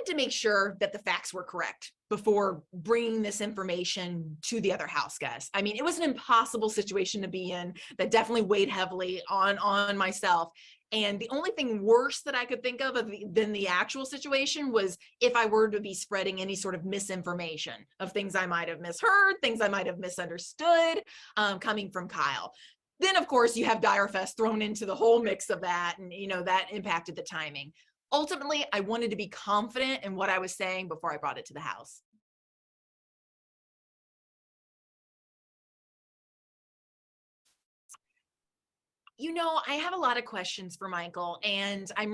to make sure that the facts were correct before bringing this information to the other house guests. I mean, it was an impossible situation to be in that definitely weighed heavily on myself. And the only thing worse that I could think of than the actual situation was if I were to be spreading any sort of misinformation of things I might have misheard, things I might have misunderstood, coming from Kyle. Then, of course, you have Direfest thrown into the whole mix of that, and that impacted the timing. Ultimately, I wanted to be confident in what I was saying before I brought it to the house. I have a lot of questions for Michael, and I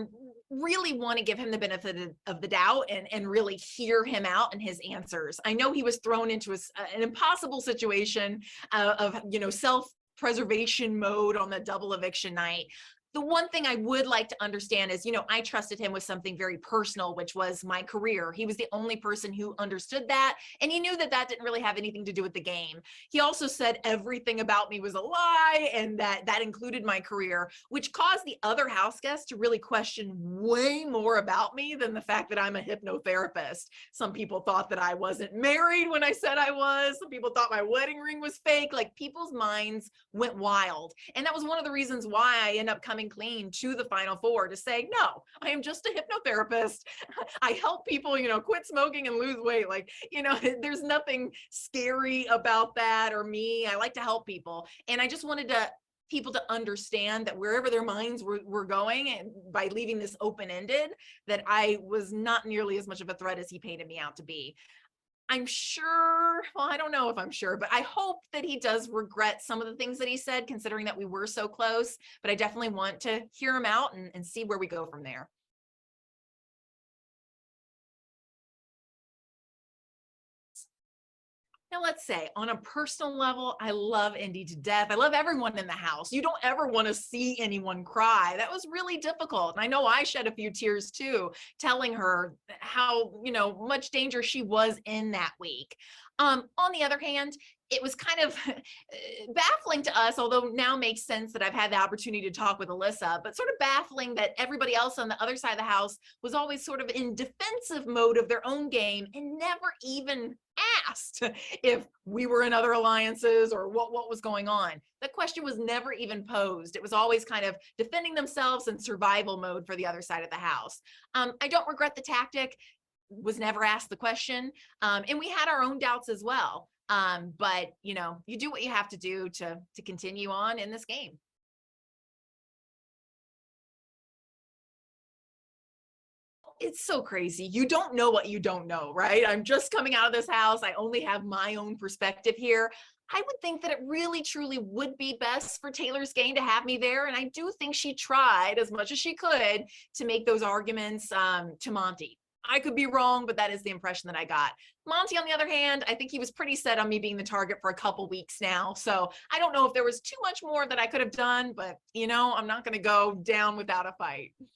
really want to give him the benefit of the doubt and really hear him out and his answers. I know he was thrown into an impossible situation of self-preservation mode on the double eviction night. The one thing I would like to understand is, I trusted him with something very personal, which was my career. He was the only person who understood that, and he knew that that didn't really have anything to do with the game. He also said everything about me was a lie, and that included my career, which caused the other house guests to really question way more about me than the fact that I'm a hypnotherapist. Some people thought that I wasn't married when I said I was. Some people thought my wedding ring was fake. Like, people's minds went wild. And that was one of the reasons why I ended up coming clean to the Final Four to say, no, I am just a hypnotherapist. I help people, quit smoking and lose weight. Like, there's nothing scary about that or me. I like to help people. And I just wanted people to understand that wherever their minds were going, and by leaving this open-ended, that I was not nearly as much of a threat as he painted me out to be. I'm sure, well, I don't know if I'm sure, but I hope that he does regret some of the things that he said, considering that we were so close. But I definitely want to hear him out and see where we go from there. Now, let's say on a personal level, I love Indy to death. I love everyone in the house. You don't ever want to see anyone cry. That was really difficult. And I know I shed a few tears too, telling her how, much danger she was in that week. On the other hand, it was kind of baffling to us, although now makes sense that I've had the opportunity to talk with Alyssa, but sort of baffling that everybody else on the other side of the house was always sort of in defensive mode of their own game and never even asked if we were in other alliances or what was going on. That question was never even posed. It was always kind of defending themselves in survival mode for the other side of the house. I don't regret the tactic. Was never asked the question. And we had our own doubts as well. But you do what you have to do to continue on in this game. It's so crazy. You don't know what you don't know, right? I'm just coming out of this house. I only have my own perspective here. I would think that it really, truly would be best for Taylor's game to have me there. And I do think she tried as much as she could to make those arguments to Monty. I could be wrong, but that is the impression that I got. Monty, on the other hand, I think he was pretty set on me being the target for a couple weeks now. So I don't know if there was too much more that I could have done, but I'm not going to go down without a fight.